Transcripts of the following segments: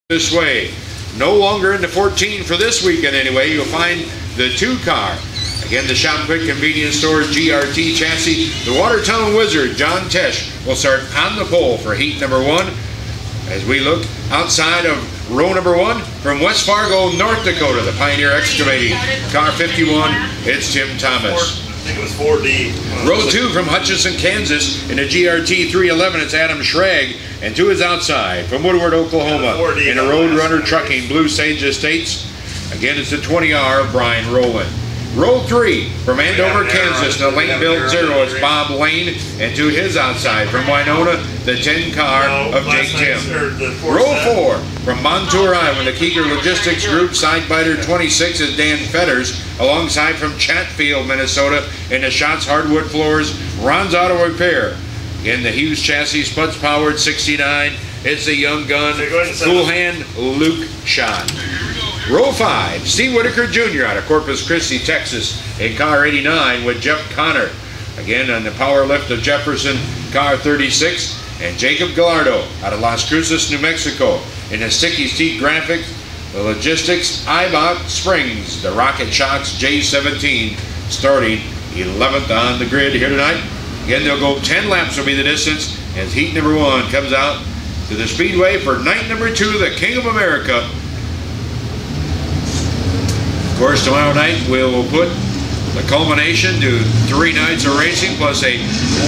this way. No longer in the 14 for this weekend anyway. You'll find the 2-car. Again, the Shop Quick Convenience Store GRT chassis. The Watertown Wizard, John Tesh, will start on the pole for heat number 1. As we look outside of row number 1 from West Fargo, North Dakota, the Pioneer Excavating. Car 51, it's Tim Thomas. I think it was 4D. Row 2 from Hutchinson, Kansas, in a GRT 311, it's Adam Schrag. And to his outside from Woodward, Oklahoma, in a Roadrunner Trucking, Blue Sage Estates. Again, it's the 20R of Brian Rowland. Row 3 from Andover, Kansas, the Lane Built Zero, it's Bob Lane. And to his outside from Winona, the 10-car of Jake Tim. Row 4 from Montour, Iowa, the Keeger Logistics Group, Sidebiter 26 is Dan Fetters. Alongside from Chatfield, Minnesota, in the Schatz Hardwood Floors, Ron's Auto Repair. In the Hughes Chassis, Spuds Powered 69, it's the young gun, Cool Hand, Luke Schott. Row 5, Steve Whitaker Jr. out of Corpus Christi, Texas, in car 89 with Jeff Connor. Again, on the power lift of Jefferson, car 36, and Jacob Gallardo out of Las Cruces, New Mexico, in the Sticky Steak Graphics, the Logistics Ibot Springs, the Rocket Shots J17, starting 11th on the grid here tonight. Again, they'll go 10 laps will be the distance as heat number 1 comes out to the Speedway for night number 2, the King of America. Of course, tomorrow night we'll put the culmination to 3 nights of racing plus a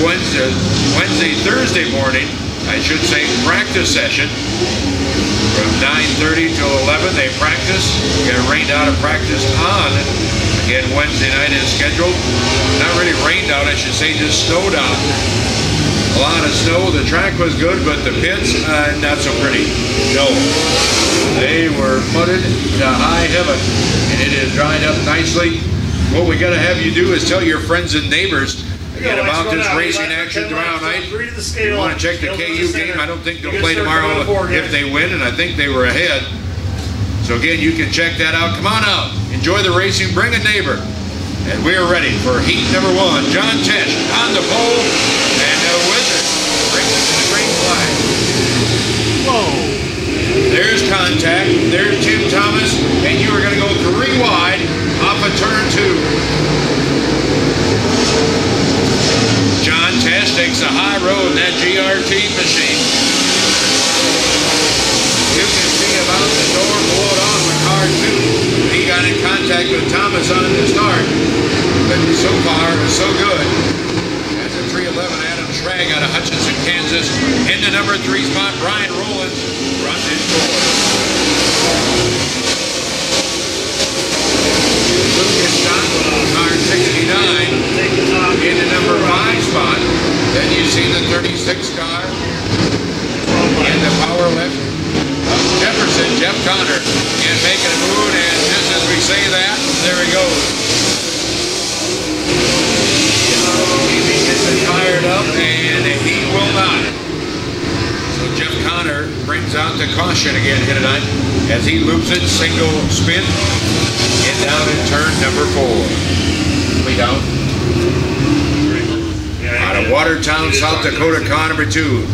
Wednesday, Thursday morning, I should say, practice session. From 9:30 till 11, they practice. Get rained out of practice on. Again, Wednesday night is scheduled. Not really rained out, I should say, just snowed out. A lot of snow. The track was good, but the pits, not so pretty. No. They were mudded to high heaven, and it has dried up nicely. What we got to have you do is tell your friends and neighbors again about this racing action tomorrow night. You want to check the KU game. I don't think they'll play tomorrow if they win, and I think they were ahead. So again, you can check that out. Come on out. Enjoy the racing. Bring a neighbor. And we are ready for heat number 1. John Tesh on the pole, and the Wizard brings us to the green flag. Whoa. There's contact. There's Tim Thomas, and you are going to go 3 wide off of turn 2. John Tesh takes the high road in that GRT machine. You can see about the door blowed on with car 2. He got in contact with Thomas on the start, but so far, so good. That's a 311 Adam Schrag out of Hutchinson, Kansas. In the number 3 spot, Brian Rowland runs his door. Lucas shot car 69 in the number 5 spot. Then you see the 36 car in the power lift of Jefferson, Jeff Connor, and making a move, and just as we say that, there he goes. He gets it fired up, and he will not. So Jeff Connor brings out the caution again here tonight as he loops it, single spin, and down in turn number 4. Way down. Out of Watertown, South Dakota, car number 2.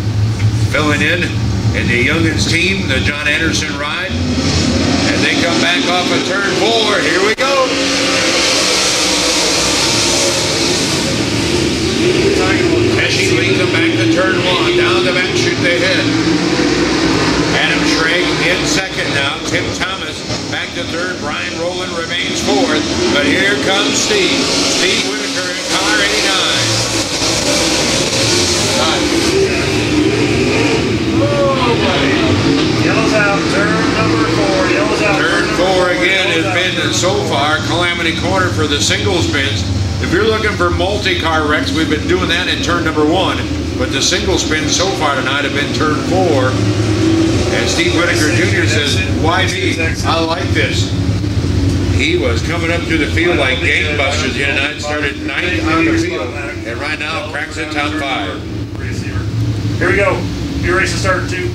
Filling in the Youngins team, the John Anderson ride. As they come back off of turn 4, here we go. Pesci leads them back to turn 1. Down the back shoot they hit. Adam Schrag in second now. Tim Thomas back to third. Brian Rowland remains 4th. But here comes Steve. Steve Whitaker in car 89. Yellows out, turn number 4, yellows out. Turn 4 again has been so far calamity corner for the single spins. If you're looking for multi-car wrecks, we've been doing that in turn number 1, but the single spins so far tonight have been turn 4. And Steve Whitaker Jr. says, why me? I like this. He was coming up through the field like gangbusters here tonight, started 9th on the field, and right now cracks in top 5. Here we go. Your race is starting 2.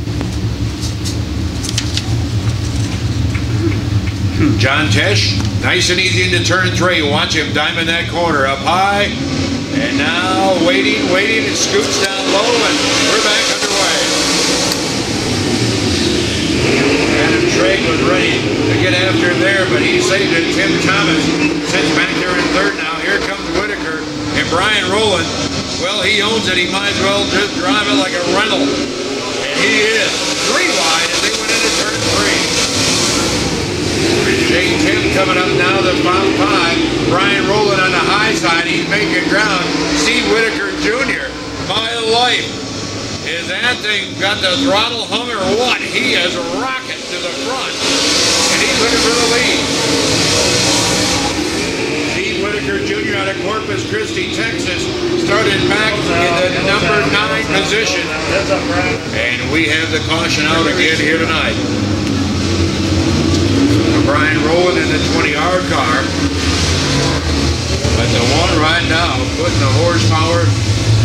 John Tesh, nice and easy into turn 3. Watch him diamond that corner up high. And now waiting, it scoots down low, and we're back underway. was ready to get after him there, but he saved it. Tim Thomas sits back there in third now. Here comes Whitaker and Brian Rowland. Well, he owns it. He might as well just drive it like a rental. And he is 3 wide as they went into turn 3. Jake Tim coming up now to the final 5. Brian Rowland on the high side. He's making ground. Steve Whitaker Jr. My life. Is that thing got the throttle hung or what? He is rocking to the front. And he's looking for the lead. Steve Whitaker Jr. out of Corpus Christi, Texas, started back in the number 9 position. And we have the caution out again here tonight. Brian Rowland in the 20R car. But the one right now putting the horsepower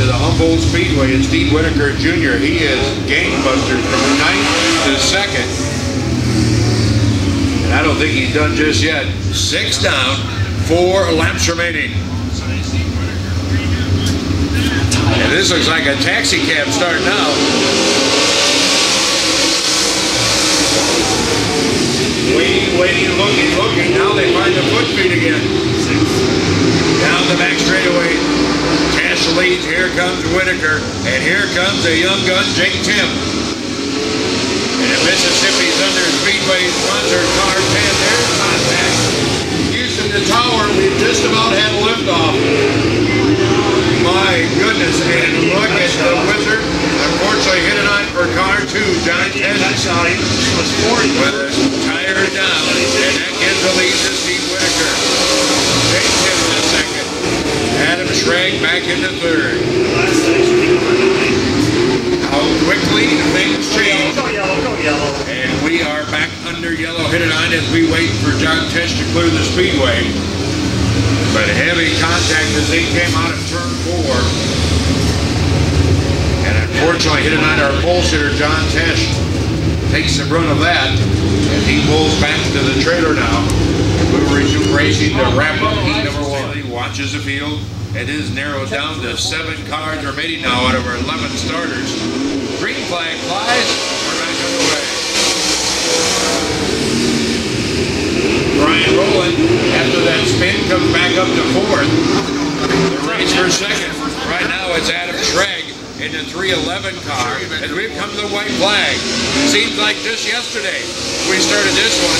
to the Humboldt Speedway is Steve Whitaker Jr. He is gangbusters from 9th to 2nd. And I don't think he's done just yet. 6 down, 4 laps remaining. And this looks like a taxi cab start now. Waiting, looking. Now they find the foot speed again. Down the back straightaway. Cash leads. Here comes Whitaker. And here comes a young gun, Jake Tim. And in Mississippi's under Speedway sponsored car 10. There's contact. Houston to Tower. We've just about had liftoff. My goodness. And look at the Wizard. Unfortunately hit it on for car 2. John Tess with a tire down. And that gives the lead to Steve Whitaker. Jake Tim in 2nd. Adam Schrag back into 3rd. How quickly things change. Go yellow. And we are back under yellow hit it on as we wait for John Tesh to clear the speedway. But heavy contact as they came out of turn 4. And unfortunately hit it on our pole sitter, John Tesh. Takes the brunt of that as he pulls back to the trailer now. We will resume racing to wrap up heat number 1. He watches the field. It is narrowed down to 7 cars remaining now out of our 11 starters. Green flag flies. We're back underway. Brian Rowland, after that spin, comes back up to 4th. The race for 2nd. Right now it's Adam Schrag in the 311 car as we've come to the white flag. Seems like just yesterday we started this one.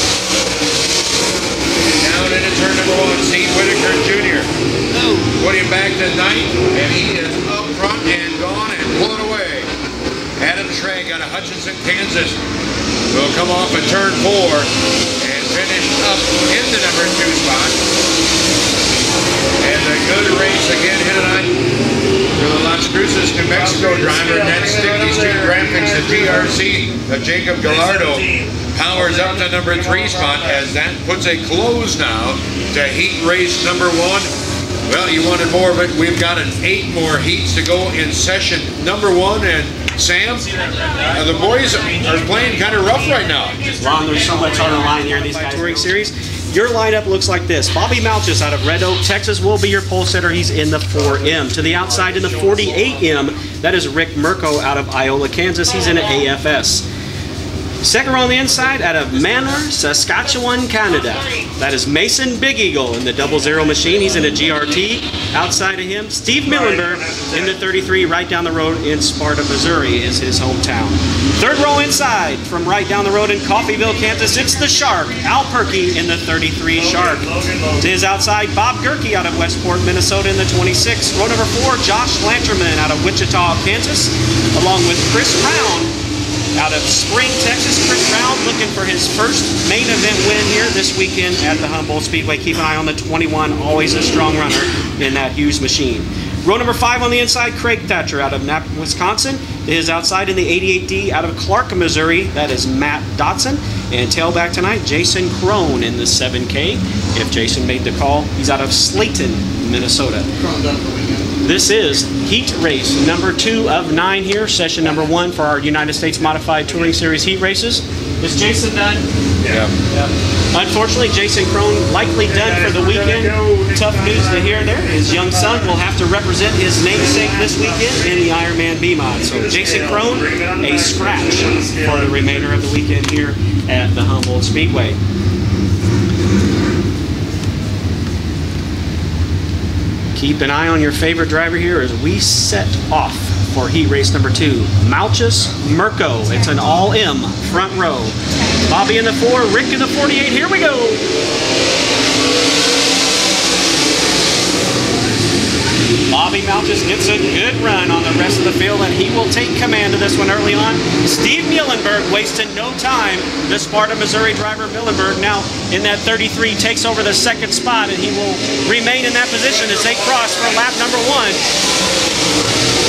Down into turn number 1, Steve Whitaker Jr. Put him back to 9th, and he is up front and gone and pulling away. Adam Schrag out of Hutchinson, Kansas will come off at turn 4 and finish up in the number 2 spot. And a good race again hit it on for the Las Cruces, New Mexico driver, Ned Sticky Street Graphics, the GRC of Jacob Gallardo. Powers up to number 3 spot as that puts a close now to heat race number 1. Well, you wanted more of it. We've got 8 more heats to go in session number 1. And Sam, the boys are playing kind of rough right now. Ron, there's so much on the line here in these guys' touring series. Your lineup looks like this. Bobby Malchus out of Red Oak, Texas will be your pole sitter. He's in the 4M. To the outside in the 48M, that is Rick Mirko out of Iola, Kansas. He's in an AFS. Second row on the inside out of Manor, Saskatchewan, Canada. That is Mason Big Eagle in the 00 machine. He's in a GRT. Outside of him, Steve Millenberg in the 33 right down the road in Sparta, Missouri is his hometown. Third row inside from right down the road in Coffeyville, Kansas, it's the Shark, Al Perkey in the 33 Shark. To his outside, Bob Gerke out of Westport, Minnesota in the 26. Row number 4, Josh Lanterman out of Wichita, Kansas, along with Chris Brown out of Spring, Texas. Chris Brown looking for his first main event win here this weekend at the Humboldt Speedway. Keep an eye on the 21, always a strong runner in that Hughes machine. Row number 5 on the inside, Craig Thatcher out of Knapp, Wisconsin. Is outside in the 88D out of Clark, Missouri. That is Matt Dotson. And tailback tonight, Jason Crone in the 7K. If Jason made the call, he's out of Slayton, Minnesota. This is heat race number 2 of 9 here, session number 1 for our United States Modified Touring Series heat races. Is Jason done? Yeah. Unfortunately, Jason Crone likely done for the weekend. Tough news to hear there. His young son will have to represent his namesake this weekend in the Ironman B-Mod. So Jason Crone, a scratch for the remainder of the weekend here at the Humboldt Speedway. Keep an eye on your favorite driver here as we set off for heat race number 2. Malchus Mirko. It's an all-M front row. Bobby in the 4, Rick in the 48. Here we go. Bobby Malchus gets a good run on the rest of the field, and he will take command of this one early on. Steve Muhlenberg wasted no time. The Sparta, Missouri driver Muhlenberg now in that 33 takes over the second spot, and he will remain in that position as they cross for lap number 1.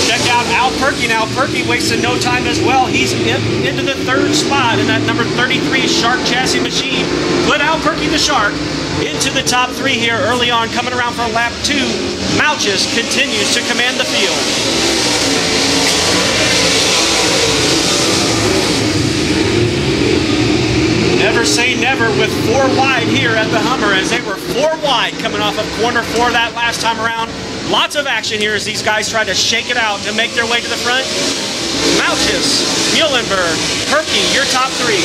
Check out Al Perky now. Perky wasted no time as well. He's into the 3rd spot in that number 33 Shark chassis machine. Put Al Perky the Shark into the top 3 here early on, coming around for lap 2. Malchus continues to command the field. Never say never with 4 wide here at the Hummer, as they were 4 wide coming off of corner 4 that last time around. Lots of action here as these guys try to shake it out and make their way to the front. Malchus, Muhlenberg, Perky, your top 3.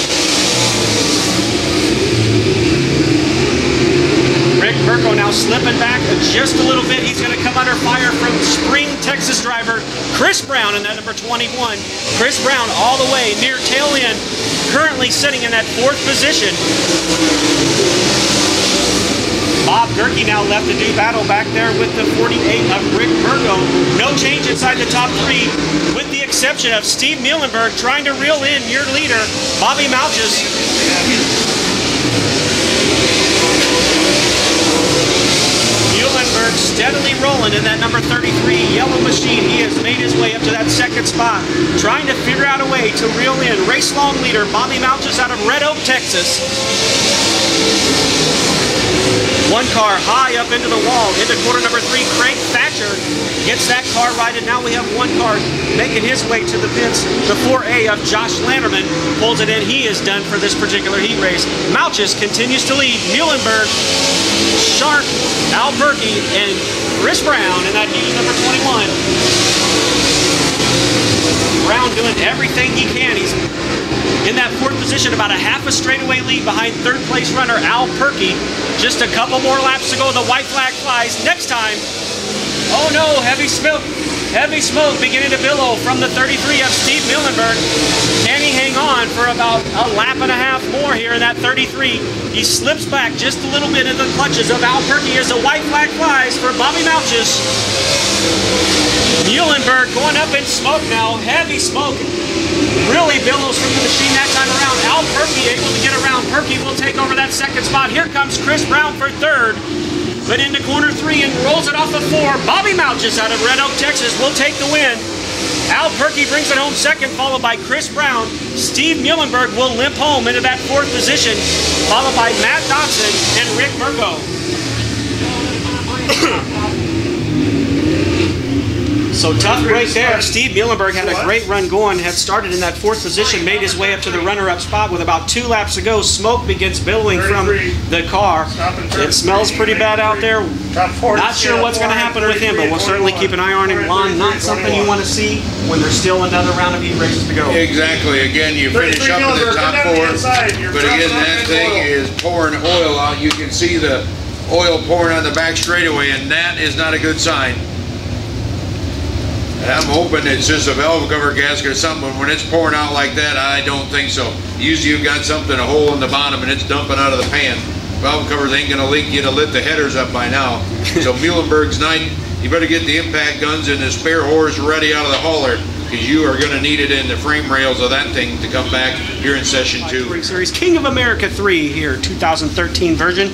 Rick Mirko now slipping back just a little bit. He's going to come under fire from Spring, Texas driver Chris Brown in that number 21. Chris Brown all the way near tail end, currently sitting in that 4th position. Bob Gerke now left to do battle back there with the 48 of Rick Mirko. No change inside the top 3, with the exception of Steve Muhlenberg trying to reel in your leader, Bobby Malchus. Muhlenberg steadily rolling in that number 33 yellow machine. He has made his way up to that 2nd spot, trying to figure out a way to reel in race-long leader Bobby Malchus out of Red Oak, Texas. 1 car high up into the wall, into quarter number 3, Craig Thatcher gets that car right, and now we have 1 car making his way to the pits. The 4A of Josh Landerman pulls it in. He is done for this particular heat race. Malchus continues to lead. Muhlenberg, Shark, Al Perky, and Chris Brown in that huge number 21. Brown doing everything he can. He's in that 4th position, about a half a straightaway lead behind 3rd place runner Al Perky. Just a couple more laps to go. The white flag flies. Next time, oh no, heavy smoke beginning to billow from the 33 of Steve Muhlenberg. Can he hang on for about a lap and a half more here in that 33? He slips back just a little bit in the clutches of Al Perky as the white flag flies for Bobby Malchus. Muhlenberg going up in smoke now, heavy smoke. Really billows from the machine that time around. Al Perky able to get around. Perky will take over that 2nd spot. Here comes Chris Brown for 3rd. But into corner 3 and rolls it off of 4. Bobby Malchus out of Red Oak, Texas will take the win. Al Perky brings it home 2nd, followed by Chris Brown. Steve Muhlenberg will limp home into that 4th position, followed by Matt Dodson and Rick Mirko. So tough break there. Steve Muhlenberg had a great run going, had started in that 4th position, made his way up to the runner-up spot with about 2 laps to go. Smoke begins billowing from the car. It smells pretty bad out there. Not sure what's going to happen with him, but we'll certainly keep an eye on him. Lon, not something you want to see when there's still another round of heat races to go. Exactly. Again, you finish up in the top 4, but again, that thing is pouring oil out. You can see the oil pouring on the back straightaway, and that is not a good sign. I'm hoping it's just a valve cover gasket or something, but when it's pouring out like that, I don't think so. Usually you've got something, a hole in the bottom, and it's dumping out of the pan. Valve covers ain't going to leak. You'd have lit the headers up by now. So Muhlenberg's night, you better get the impact guns and the spare horse ready out of the hauler, because you are going to need it in the frame rails of that thing to come back here in session 2. Series King of America 3 here, 2013 version.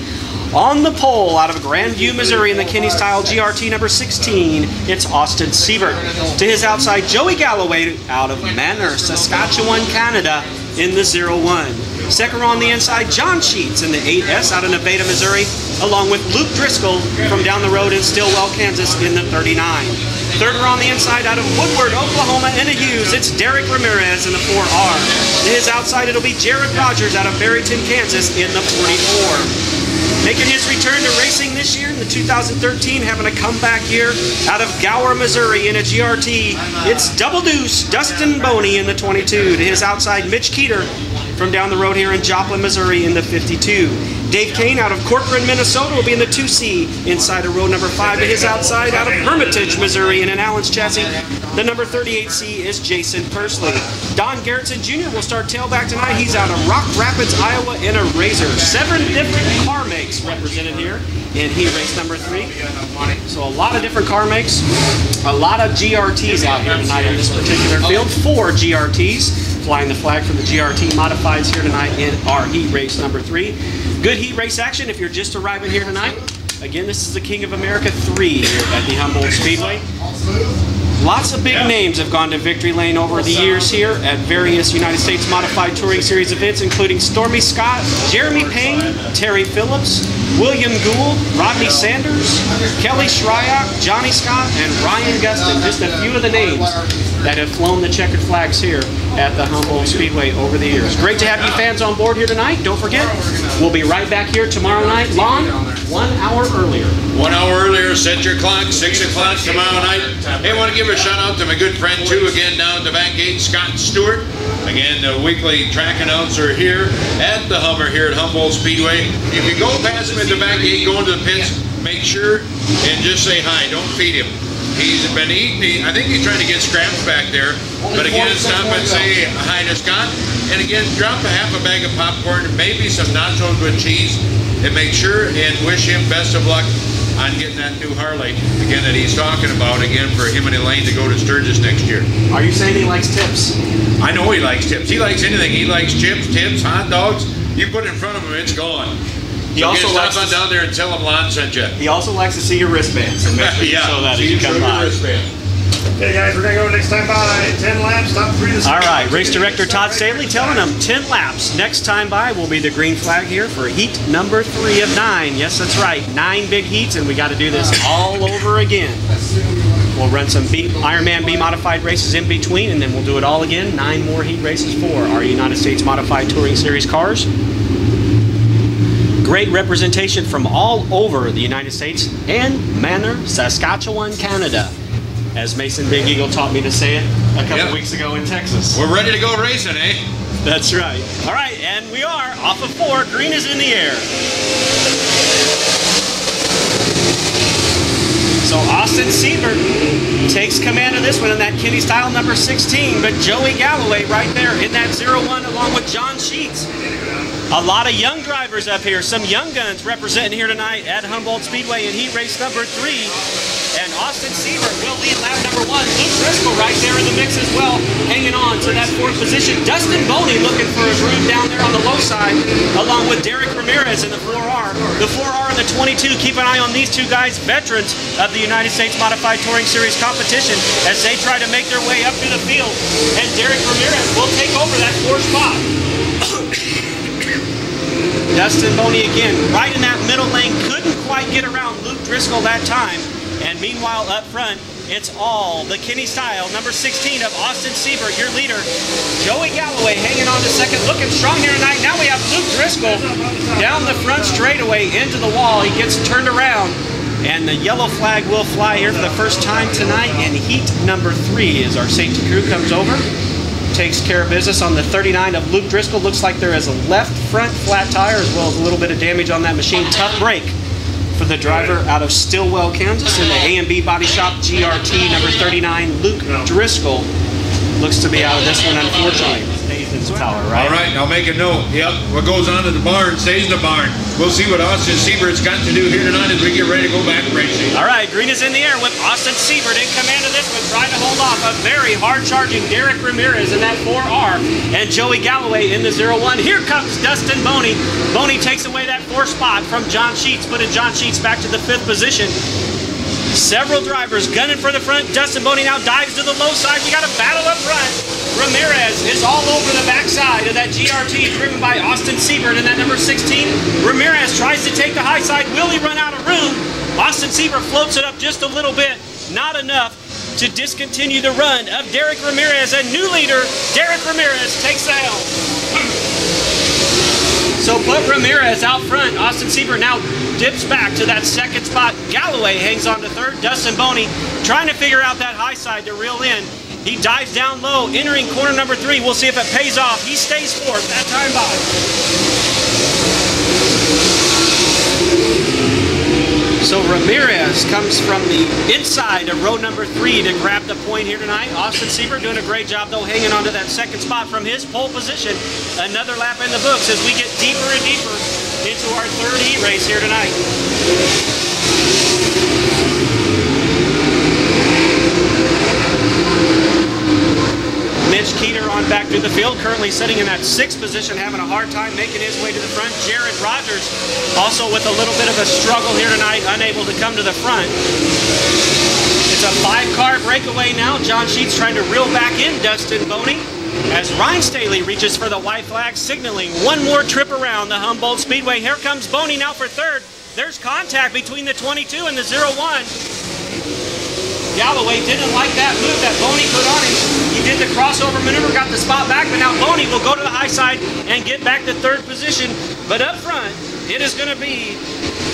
On the pole out of Grandview, Missouri in the Kenny Style GRT number 16, it's Austin Siebert. To his outside, Joey Galloway out of Manor, Saskatchewan, Canada in the 01. Second on the inside, John Sheets in the 8S out of Nevada, Missouri, along with Luke Driscoll from down the road in Stillwell, Kansas in the 39. Third on the inside out of Woodward, Oklahoma in the Hughes, it's Derek Ramirez in the 4R. To his outside, it'll be Jared Rogers out of Barrington, Kansas in the 44. Making his return to racing this year in the 2013, having a comeback year out of Gower, Missouri in a GRT. It's Double Deuce, Dustin Boney in the 22. To his outside, Mitch Keeter from down the road here in Joplin, Missouri in the 52. Dave Kane out of Corcoran, Minnesota will be in the 2C inside of row number 5 to his outside out of Hermitage, Missouri in an Allen's chassis. The number 38C is Jason Pursley. Don Gerritsen Jr. will start tailback tonight. He's out of Rock Rapids, Iowa in a Razor. 7 different car makes represented here in heat race number 3. So a lot of different car makes, a lot of GRTs out here tonight in this particular field. 4 GRTs flying the flag for the GRT Modifieds here tonight in our heat race number 3. Good heat race action if you're just arriving here tonight. Again, this is the King of America 3 here at the Humboldt Speedway. Lots of big names have gone to victory lane over the years here at various United States Modified Touring Series events, including Stormy Scott, Jeremy Payne, Terry Phillips, William Gould, Rodney Sanders, Kelly Shryock, Johnny Scott, and Ryan Gustin. Just a few of the names that have flown the checkered flags here at the Humboldt Speedway over the years. Great to have you fans on board here tonight. Don't forget, we'll be right back here tomorrow night, Lon, 1 hour earlier. 1 hour earlier, set your clock, 6 o'clock tomorrow night. Hey, I want to give a shout out to my good friend, too, again, down at the back gate, Scott Stewart. Again, the weekly track announcer here at the Hummer here at Humboldt Speedway. If you go past him at the back gate, go into the pits, make sure and just say hi. Don't feed him. He's been eating, I think he's trying to get scraps back there. But again, stop and say hi to Scott. And again, drop a half a bag of popcorn, maybe some nachos with cheese, and make sure and wish him best of luck on getting that new Harley, again, that he's talking about, again, for him and Elaine to go to Sturgis next year. Are you saying he likes tips? I know he likes tips. He likes anything. He likes chips, tips, hot dogs. You put it in front of him, it's gone. He also stop on down there and tell him Lon sent you. He also likes to see your wristbands. So make sure you show that as you come by. Okay, guys, we're going to go next time by 10 laps, top 3 this All right, race director Todd Staley telling them 10 laps. Next time by will be the green flag here for heat number 3 of 9. Yes, that's right, 9 big heats, and we got to do this all over again. We'll run some Ironman B modified races in between, and then we'll do it all again. 9 more heat races for our United States Modified Touring Series cars. Great representation from all over the United States and Manor, Saskatchewan, Canada. As Mason Big Eagle taught me to say it a couple weeks ago in Texas. We're ready to go racing, eh? That's right. All right, and we are off of 4. Green is in the air. So Austin Siebert takes command of this one in that Kenny style number 16, but Joey Galloway right there in that 01 along with John Sheets. A lot of young drivers up here, some young guns representing here tonight at Humboldt Speedway in heat race number 3. And Austin Siebert will lead lap number 1. Luke Driscoll right there in the mix as well, hanging on to that 4th position. Dustin Boney looking for a groove down there on the low side, along with Derek Ramirez in the 4R. The 4R and the 22, keep an eye on these two guys, veterans of the United States Modified Touring Series competition, as they try to make their way up through the field. And Derek Ramirez will take over that 4th spot. Dustin Boney again, right in that middle lane, couldn't quite get around Luke Driscoll that time. And meanwhile, up front, it's all the Kenny style, number 16 of Austin Siebert, your leader. Joey Galloway hanging on to second, looking strong here tonight. Now we have Luke Driscoll down the front straightaway into the wall. He gets turned around, and the yellow flag will fly here for the first time tonight in heat number 3 as our safety crew comes over. Takes care of business on the 39 of Luke Driscoll. Looks like there is a left front flat tire as well as a little bit of damage on that machine. Tough break for the driver out of Stillwell, Kansas in the A&B Body Shop GRT number 39. Luke Driscoll looks to be out of this one, unfortunately. Nathan's power, right? All right, I'll make a note. Yep, what goes on in the barn stays in the barn. We'll see what Austin Siebert's got to do here tonight as we get ready to go back racing. All right, green is in the air with Austin Siebert in command of this one, trying to hold off a very hard-charging Derek Ramirez in that 4R and Joey Galloway in the 01. Here comes Dustin Boney. Boney takes away that 4th spot from John Sheets, putting John Sheets back to the 5th position. Several drivers gunning for the front. Dustin Boney now dives to the low side. We got a battle up front. Ramirez is all over the backside of that GRT driven by Austin Siebert in that number 16. Ramirez tries to take the high side. Will he run out of room? Austin Siebert floats it up just a little bit. Not enough to discontinue the run of Derek Ramirez. And new leader, Derek Ramirez, takes the helm. So put Ramirez out front. Austin Siebert now dips back to that 2nd spot. Galloway hangs on to 3rd. Dustin Boney trying to figure out that high side to reel in He dives down low, entering corner number 3. We'll see if it pays off. He stays fourth that time by. So Ramirez comes from the inside of row number 3 to grab the point here tonight. Austin Siebert doing a great job, though, hanging on to that second spot from his pole position. Another lap in the books as we get deeper and deeper into our third heat race here tonight. Mitch Keeter on back through the field, currently sitting in that 6th position, having a hard time making his way to the front. Jared Rogers also with a little bit of a struggle here tonight, unable to come to the front. It's a 5-car breakaway now. John Sheets trying to reel back in Dustin Boney as Ryan Staley reaches for the white flag, signaling one more trip around the Humboldt Speedway. Here comes Boney now for 3rd. There's contact between the 22 and the 01. Galloway didn't like that move that Boney put on him. He did the crossover maneuver, got the spot back, but now Boney will go to the high side and get back to 3rd position. But up front, it is going to be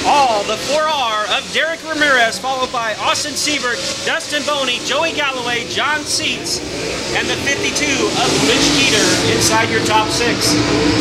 all the 4R of Derek Ramirez, followed by Austin Siebert, Dustin Boney, Joey Galloway, John Seats, and the 52 of Mitch Keeter inside your top 6.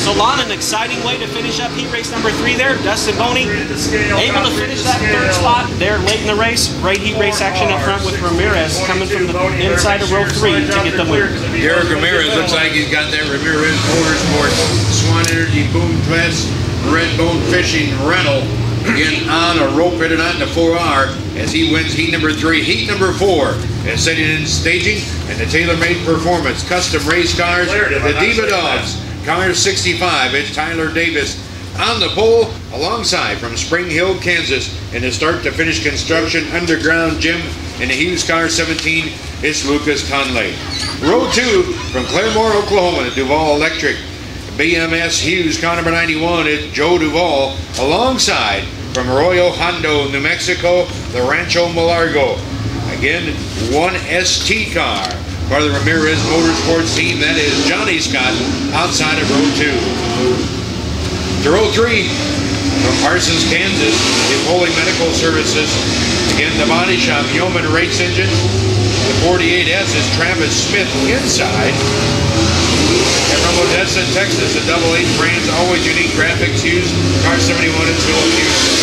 So Lon, an exciting way to finish up heat race number 3 there. Dustin Boney able to finish that 3rd spot there late in the race. Great heat race action up front with Ramirez coming from the inside of row 3 to get the win. Derek Ramirez looks like he's got that Ramirez Motorsports Swan Energy Boom Class Red Bone Fishing rental. Again on a rope here tonight in the 4R as he wins heat number 3. Heat number 4 is setting in staging and the tailor-made performance custom race cars, the Diva Dogs. Car 65, it's Tyler Davis on the pole alongside from Spring Hill, Kansas in the start to finish construction underground gym in the Hughes car 17 is Lucas Conley. Row 2 from Claremore, Oklahoma, the Duval Electric BMS Hughes car number 91 is Joe Duval alongside from Arroyo Hondo, New Mexico, the Rancho Malargo. Again, 1ST car for the Ramirez Motorsports team. That is Johnny Scott outside of row 2. To row 3 from Parsons, Kansas, is Holy Medical Services. Again, the body shop, Yeoman Race Engine. The 48S is Travis Smith inside. And from Odessa, Texas, the Double H brands, always unique graphics used. Car 71 is Philip Houston.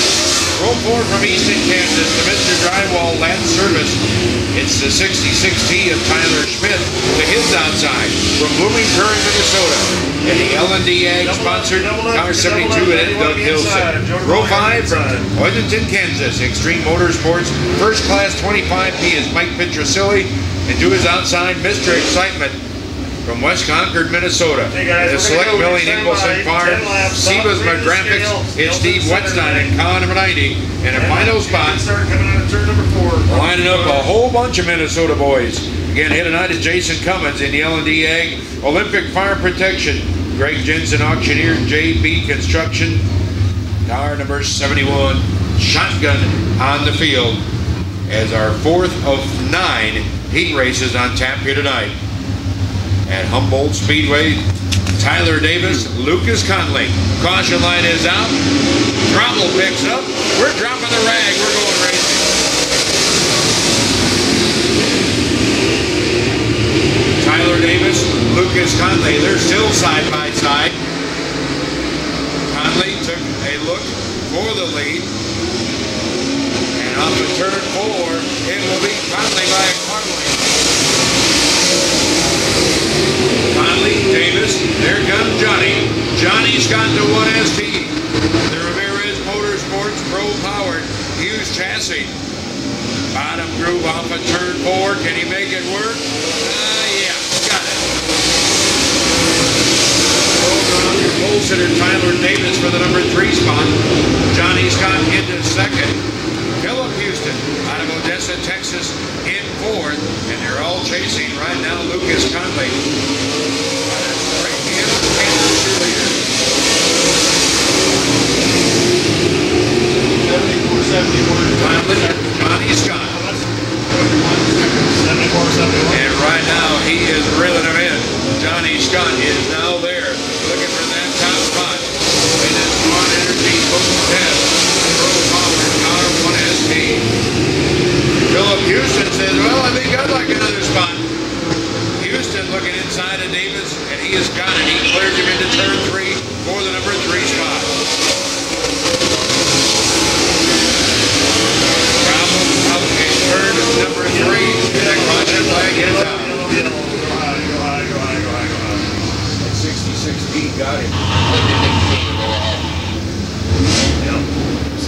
Row 4 from Easton, Kansas, the Mr. Drywall Land Service. It's the 66T of Tyler Schmidt to his outside from Blooming Prairie, Minnesota. And the L&D Ag sponsored car 72 at Doug Hilson. Row 5 from Oidenton, Kansas, Extreme Motorsports. First Class 25P is Mike Petrosilli. And to his outside, Mr. Excitement from West Concord, Minnesota. Hey guys, the Select Millie Nicholson Farm, Seba's McGraphics, it's Steve Wetstein in car number 90. And a final spot, lining up a whole bunch of Minnesota boys. Again, here tonight is Jason Cummins in the L&D Ag, Olympic Fire Protection, Greg Jensen Auctioneer, JB Construction, car number 71, Shotgun on the field as our 4th of 9 heat races on tap here tonight. At Humboldt Speedway, Tyler Davis, Lucas Conley. Caution light is out. Throttle picks up. We're dropping the rag. We're going racing. Tyler Davis, Lucas Conley. They're still side by side. Conley took a look for the lead. And off of turn 4, it will be Conley by a car length. Conley, Davis, there comes Johnny. Johnny's got the 1ST. The Ramirez Motorsports Pro-powered Hughes chassis. Bottom groove off of turn 4. Can he make it work? Yeah, got it. Over on your pole sitter, Tyler Davis for the number 3 spot. Johnny Scott into 2nd. Philip Houston out of Odessa, Texas in 4th. And they're all chasing right now Lucas Conley. Johnny Scott. And right now he is reeling him in. Johnny Scott is now there looking for that top spot in this Smart Energy Boom Test Pro Powered car 1ST. Philip Houston says, well, I think I'd like another spot.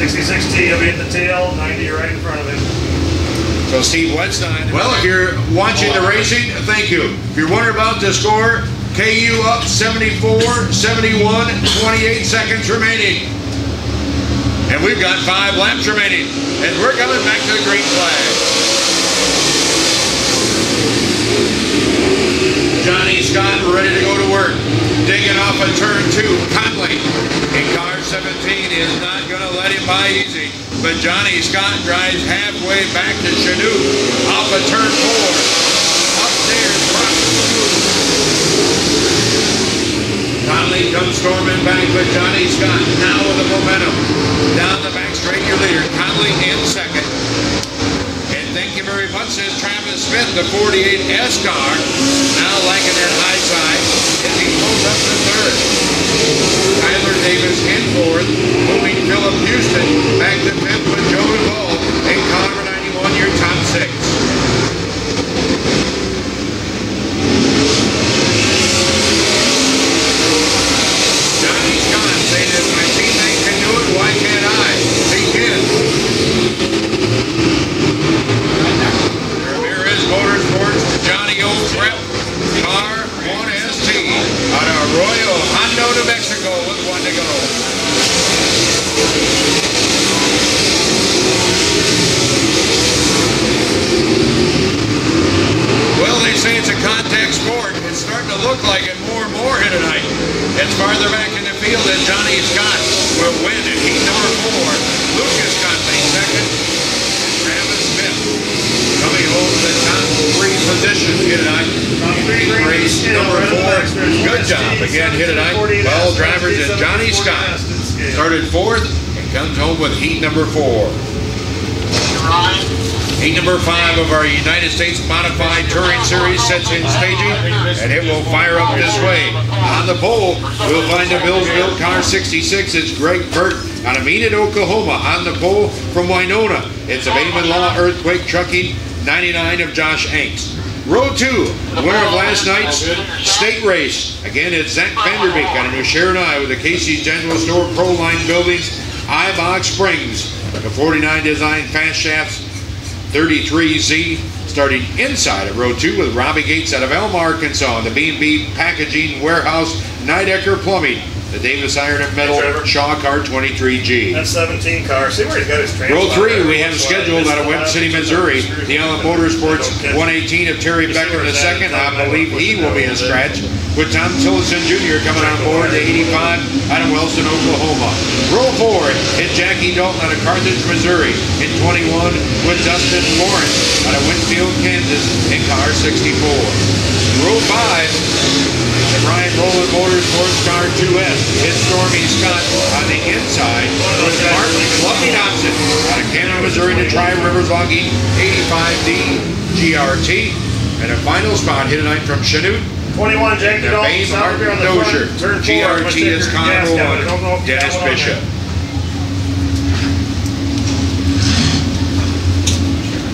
66T, he'll be at the tail, 90 right in front of him. So Steve Wetstein. Well, if you're watching the racing, thank you. If you're wondering about the score, KU up 74, 71, 28 seconds remaining. And we've got 5 laps remaining. And we're coming back to the green flag. Johnny Scott ready to go to work. Digging off of turn 2. Conley in car 17 is not going to let him by easy. But Johnny Scott drives halfway back to Chanute off of turn 4. Upstairs, Conley comes storming back with Johnny Scott now with the momentum. Down the back straight, your leader. Conley in second. And thank you very much, says Travis Smith, the 48S car. Now liking that high side as he pulls up to third. Tyler Davis in fourth, moving Philip Houston back to fifth with Joe DeVaul in car 91, your top 6. Johnny Scott saying if my teammate can do it, why can't I? He can. Ramirez Motorsports, Johnny O. Prep, car 1ST out of Arroyo Hondo, New Mexico with 1 to go. Well, they say it's a contact sport. It's starting to look like it more and more here tonight. It's farther back in the field than Johnny Scott will win in heat number 4. Lucas Conley second. Travis Smith coming home to the top 3 position here tonight. Race number 4. Good job again here tonight. Well, drivers and Johnny Scott started 4th and comes home with heat number 4. Heat number 5 of our United States Modified Touring Series sets in staging, and it will fire up this way. On the pole, we'll find the Bills-Built car 66. It's Greg Burt out of Enid, Oklahoma. On the pole from Winona, it's of Amon Law Earthquake Trucking 99 of Josh Hanks. Row 2, winner of last night's state race. Again, it's Zach Vanderbeek out of New Sharon, Iowa, with the Casey's General Store Pro Line Buildings, Ibog Springs. The 49 design fast shafts 33Z starting inside of row 2 with Robbie Gates out of Elma, Arkansas. The B&B Packaging Warehouse, Nidecker Plumbing. The Davis Iron and Metal Shaw Car 23G. That's 17 car. See where he's got his train. Row 3 we have scheduled out of Webb City, Missouri. The Allen Motorsports 118 of Terry Beckham II. I believe he will be a scratch. With Tom Tillotson Jr. coming on board, the 85 out of Wellston, Oklahoma. Row 4 hit Jackie Dalton out of Carthage, Missouri in 21 with Dustin Lawrence out of Winfield, Kansas in car 64. Row 5 the Ryan Rowland Motorsports car 2S. It's Stormy Scott on the inside with Mark Fluffy Dobson out of Canada, Missouri to Tri Rivers Logging 85D GRT. And a final spot here tonight from Chanute. 21 Jackie Dalton, Martin Dozier. GRT is Conroe 1, Dennis Bishop.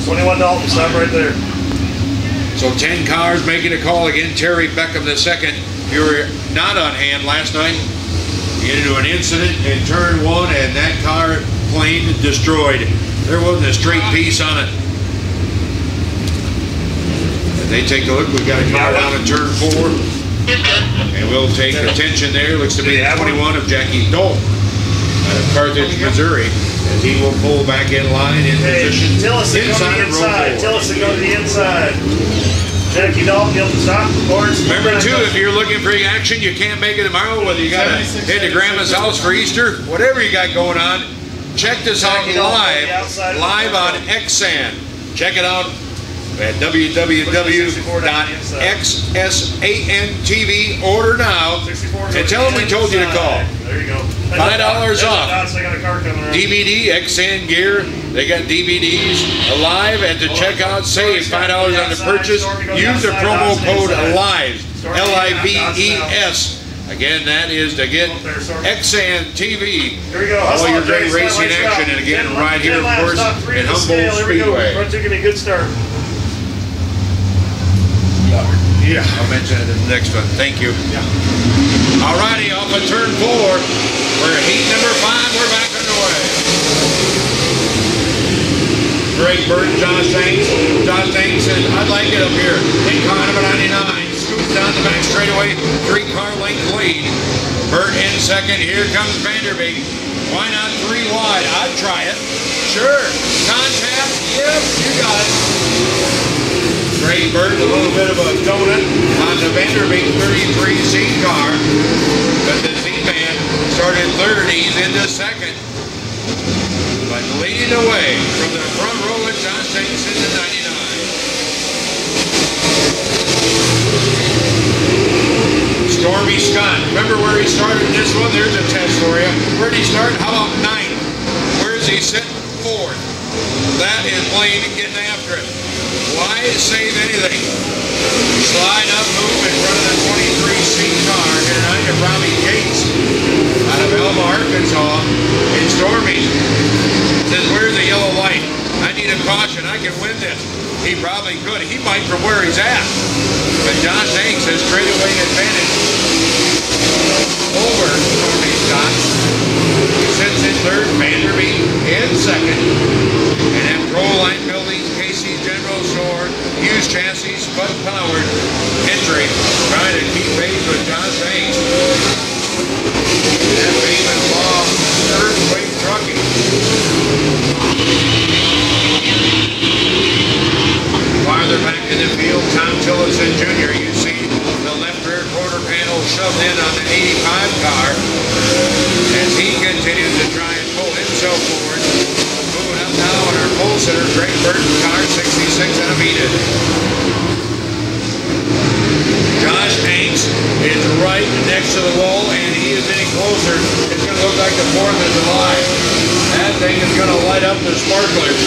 21 Dalton, stop right there. So 10 cars making a call again. Terry Beckham II. You were not on hand last night. You get into an incident in turn 1 and that car plane destroyed. There wasn't a straight piece on it. If they take a look, we've got a car down in turn 4. And we'll take attention there. Looks to be the 21 of Jackie Dalton out of Carthage, Missouri. As he will pull back in line in position inside of row 4. Tillotson go to the inside. Jackie Dalton, you'll stop, of course. Remember, too, if you're looking for action, you can't make it tomorrow, whether you got to head to Grandma's house for Easter, whatever you got going on, check this out live on XSAN. Check it out at www.xsantv. Order now and tell them we told you to call. There you go. $5 off. DVD, XSAN gear. They got DVDs alive at the checkout. Save $5 on the purchase. Use the promo code LIVES. LIVES. Again, that is to get XSAN TV. All your great racing action. And again, right here, of course, at Humboldt Speedway. Front two, give me a good start. Yeah, I'll mention it in the next one. Thank you. All righty, off of turn 4. We're heat number 5. We're back underway. Greg Burton, Josh Hanks. Josh Hanks says, I'd like it up here. In car number 99. Scoots down the back straightaway. 3-car length lead. Burt in second. Here comes Vanderbeek. Why not 3 wide? I'd try it. Sure. Contact. Yep, you got it. Greg Burton, a little bit of a donut on the Vanderbeek 33C car. But the Z-Man started third. He's into second. But leading away from the front row with Josh Hanks into 99. Stormy Scott. Remember where he started in this one? There's a test for you. Where did he start? How about 9th? Where's he sitting? 4th. That is Blaine getting after it. Why save anything? Slide up, move in front of the 23C car. Get an eye to Robbie Gates out of Elma, Arkansas. And Stormy says, where's the yellow light? I need a caution. I can win this. He probably could. He might from where he's at. But Josh Hanks has straightaway advantage over Stormy Scott. He sits in third. Vanderbeek in second. And then Proline Buildings, Casey's General Store, Hughes Chassis, Spud Powered, Hendrick, trying to keep pace with Josh Hanks. And Beeman Law, Earthquake Trucking. Farther back in the field, Tom Tillotson Jr. You see the left rear quarter panel shoved in on the 85 car as he continues to try and pull himself forward. Moving up now on our pole sitter, Greg Burton car, 66 and a beat it. Josh Hanks is right next to the wall, and he is any closer. It's going to look like the 4th of July. That thing is going to light up the sparklers.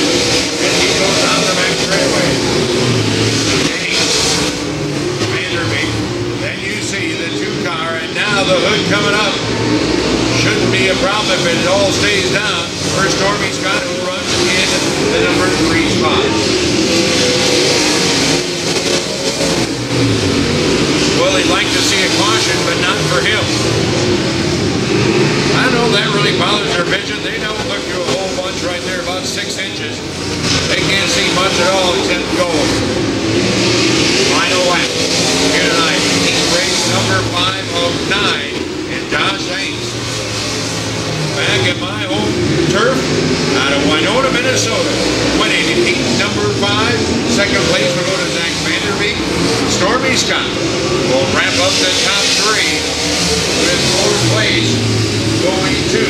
And he goes down the back straightaway. Hanks, Vanderbeek. Then you see the 2-car, and now the hood coming up. Shouldn't be a problem if it all stays down. First Stormy Scott, who runs in the number 3 spot. Well, he'd like to see a caution, but not for him. I don't know if that really bothers their vision. They don't look through a whole bunch right there, about 6 inches. They can't see much at all except gold. Final lap. Here tonight, heat race number 5 of 9 in Josh Hanks. Back at my home turf out of Winona, Minnesota. Winning heat number 5. Second place will go to Zach Vanderbeek. Stormy Scott will wrap up the top 3 with 4th place going to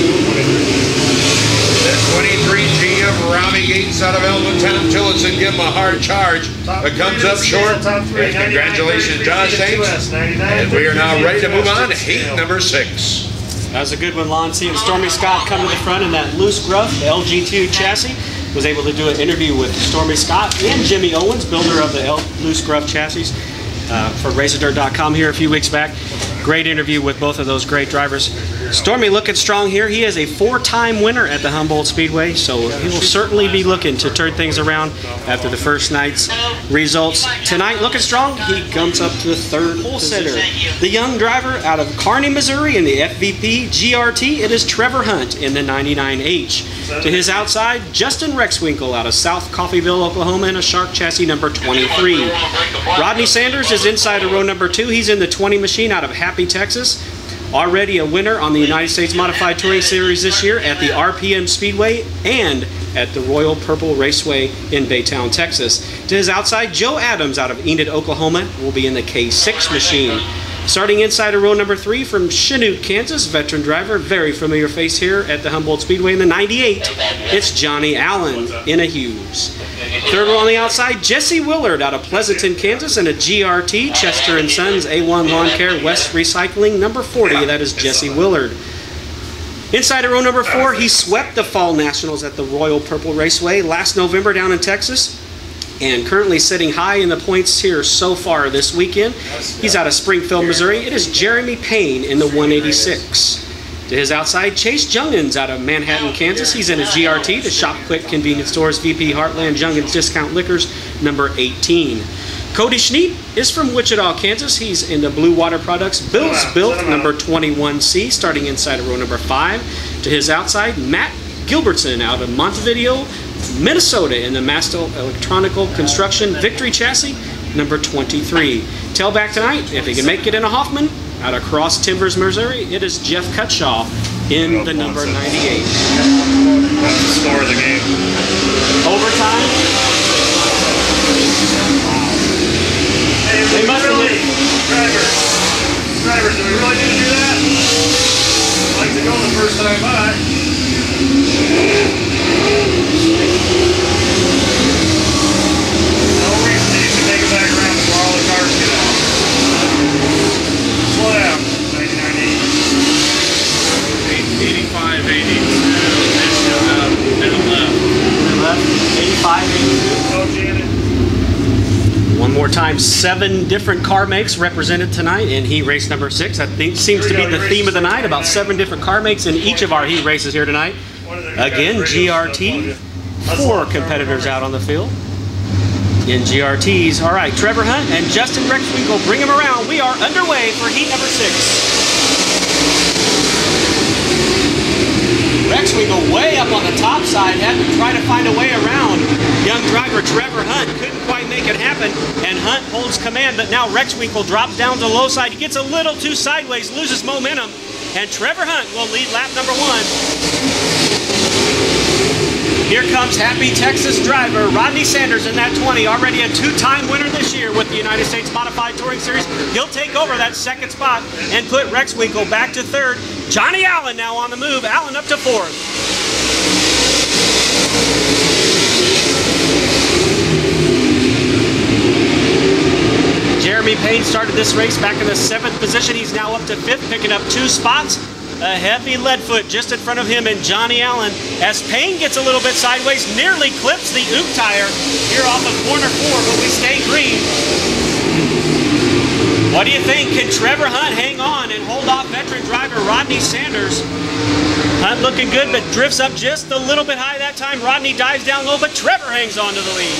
the 23G of Robbie Gates out of Elma. Tom Tillotson give him a hard charge, but comes up short. Congratulations, Josh Hanks. And we are now ready to move on to heat number 6. That was a good one, Lon. Seeing Stormy Scott come to the front in that loose gruff LG2 chassis. Was able to do an interview with Stormy Scott and Jimmy Owens, builder of the loose gruff chassis, for RacerDirt.com here a few weeks back. Great interview with both of those great drivers. Stormy looking strong here. He is a 4-time winner at the Humboldt Speedway, so he will certainly be looking to turn things around after the first night's results. Tonight, looking strong, he comes up to the 3rd pole sitter. The young driver out of Kearney, Missouri in the FVP GRT, it is Trevor Hunt in the 99H. To his outside, Justin Rexwinkle out of South Coffeyville, Oklahoma in a Shark chassis number 23. Rodney Sanders is inside of row number 2. He's in the 20 machine out of Happy, Texas. Already a winner on the United States Modified Touring Series this year at the RPM Speedway and at the Royal Purple Raceway in Baytown, Texas. To his outside, Joe Adams out of Enid, Oklahoma will be in the K6 machine. Starting inside of row number 3 from Chanute, Kansas, veteran driver, very familiar face here at the Humboldt Speedway in the 98. It's Johnny Allen in a Hughes. Third row on the outside, Jesse Willard out of Pleasanton, Kansas in a GRT, Chester & Sons A1 Lawn Care West Recycling number 40. That is Jesse Willard. Inside of row number 4, he swept the Fall Nationals at the Royal Purple Raceway last November down in Texas. And currently sitting high in the points here so far this weekend. He's out of Springfield, Missouri. It is Jeremy Payne in the 186. To his outside, Chase Jungens out of Manhattan, Kansas. He's in a GRT, the Shop Quick Convenience Stores VP Heartland Jungens Discount Liquors, number 18. Cody Schneep is from Wichita, Kansas. He's in the Blue Water Products Bill's Built, number 21C, starting inside of row number 5. To his outside, Matt Gilbertson out of Montevideo, Minnesota in the Masto Electronical Construction Victory Chassis, number 23. Tailback tonight, if he can make it in a Hoffman, out of Cross Timbers, Missouri, it is Jeff Cutshaw in the number 98. That's the score of the game. Overtime. Hey, They must have hit. Drivers, do we really need to do that? I'd like to go the first time by. No reason you can take it back around before all the cars get out. Slow down. 99, 85, 82, then shut up, then left. 85, 82. Oh, Janet. One more time, 7 different car makes represented tonight in heat race number 6. I think seems to be the theme of the night, about 7 different car makes in each of our heat races here tonight. Again, GRT, 4 competitors out on the field in GRTs. All right, Trevor Hunt and Justin Rexwinkle, bring them around. We are underway for heat number 6. Rexwinkle way up on the top side, had to try to find a way around. Young driver Trevor Hunt couldn't quite make it happen, and Hunt holds command, but now Rexwinkle drops down to low side. He gets a little too sideways, loses momentum, and Trevor Hunt will lead lap number 1. Here comes Happy Texas driver Rodney Sanders in that 20, already a 2-time winner this year with the United States Modified Touring Series. He'll take over that 2nd spot and put Rexwinkle back to 3rd. Johnny Allen now on the move, Allen up to 4th. Jeremy Payne started this race back in the 7th position. He's now up to 5th, picking up 2 spots. A heavy lead foot just in front of him and Johnny Allen as Payne gets a little bit sideways, nearly clips the oop tire here off of corner 4, but we stay green. What do you think? Can Trevor Hunt hang on and hold off veteran driver Rodney Sanders? Hunt looking good, but drifts up just a little bit high that time. Rodney dives down low, but Trevor hangs on to the lead.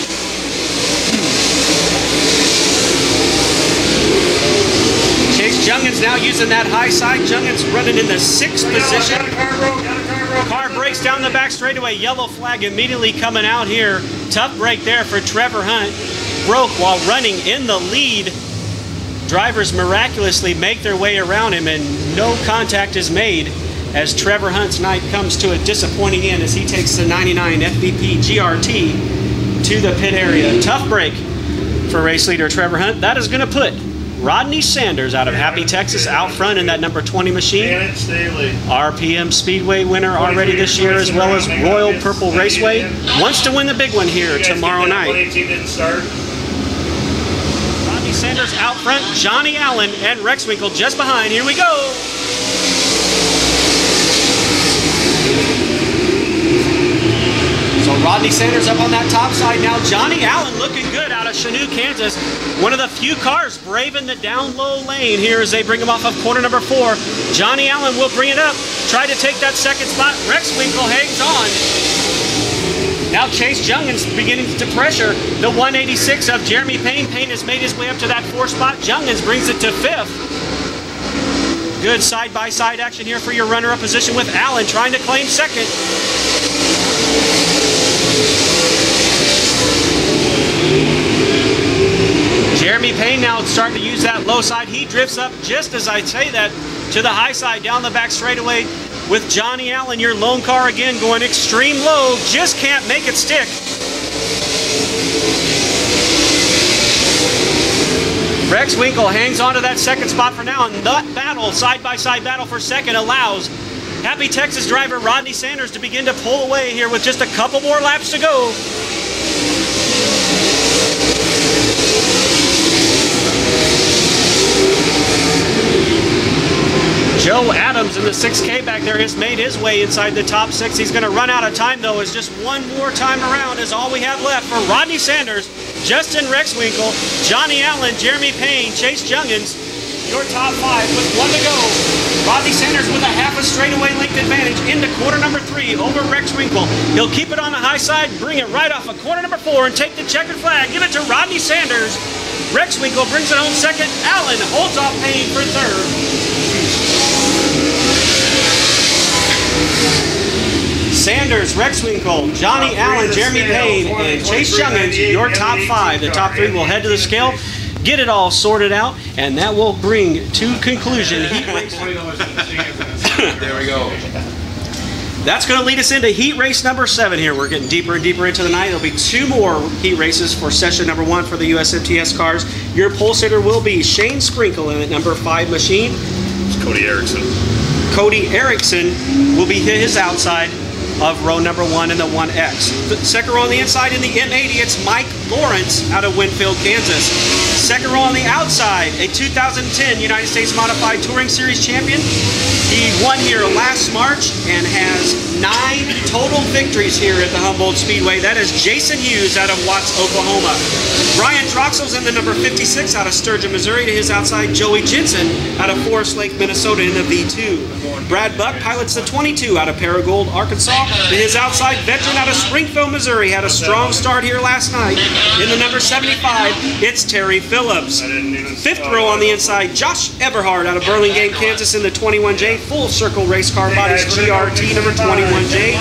Chase Jungens now using that high side. Jungens running in the 6th position. Car breaks down the back straightaway. Yellow flag immediately coming out here. Tough break there for Trevor Hunt. Broke while running in the lead. Drivers miraculously make their way around him and no contact is made as Trevor Hunt's night comes to a disappointing end as he takes the 99 FVP GRT to the pit area. Tough break for race leader Trevor Hunt. That is going to put Rodney Sanders out of Happy Texas out front in that number 20 machine. RPM Speedway winner already this year, as well as Royal Purple Raceway. Wants to win the big one here tomorrow night. Rodney Sanders out front, Johnny Allen and Rexwinkle just behind. Here we go. So Rodney Sanders up on that top side now. Johnny Allen looking good out of Chanute, Kansas. One of the few cars braving the down low lane here as they bring him off of corner number 4. Johnny Allen will bring it up. Try to take that 2nd spot. Rexwinkle hangs on. Now Chase Jungens beginning to pressure the 186 of Jeremy Payne. Payne has made his way up to that 4th spot. Jungens brings it to 5th. Good side-by-side action here for your runner-up position with Allen trying to claim 2nd. Jeremy Payne now starting to use that low side. He drifts up just as I say that to the high side down the back straightaway with Johnny Allen, your lone car again going extreme low. Just can't make it stick. Rexwinkle hangs on to that 2nd spot for now, and that battle, side-by-side battle for 2nd, allows Happy Texas driver Rodney Sanders to begin to pull away here with just a couple more laps to go. Joe Adams in the 6K back there has made his way inside the top 6. He's going to run out of time, though, as just one more time around is all we have left for Rodney Sanders, Justin Rexwinkle, Johnny Allen, Jeremy Payne, Chase Jungens. Your top 5 with 1 to go. Rodney Sanders with a half a straightaway length advantage into corner number 3 over Rexwinkle. He'll keep it on the high side, bring it right off of corner number 4 and take the checkered flag. Give it to Rodney Sanders. Rexwinkle brings it home 2nd. Allen holds off Payne for 3rd. Sanders, Rex Winkle, Johnny Allen, Jeremy Payne, and Chase Youngins, your top 5. The top 3 will head to the scale, get it all sorted out, and that will bring to conclusion heat race. There we go. That's going to lead us into heat race number 7 here. We're getting deeper and deeper into the night. There'll be 2 more heat races for session number 1 for the USMTS cars. Your pole sitter will be Shane Sprinkle in at number 5 machine. It's Cody Erickson. Cody Erickson will be his outside of row number 1 in the 1X. The second row on the inside in the M80, it's Mike Lawrence out of Winfield, Kansas. Second row on the outside, a 2010 United States Modified Touring Series champion. He won here last March and has 9 total victories here at the Humboldt Speedway. That is Jason Hughes out of Watts, Oklahoma. Brian Troxell's in the number 56 out of Sturgeon, Missouri. To his outside, Joey Jensen out of Forest Lake, Minnesota in the V2. Brad Buck pilots the 22 out of Paragould, Arkansas. To his outside, veteran out of Springfield, Missouri. Had a strong start here last night. In the number 75, it's Terry Phillips. Fifth row on the inside, Josh Everhart out of Burlingame, Kansas in the 21J. Full Circle Race Car Bodies GRT number 21J.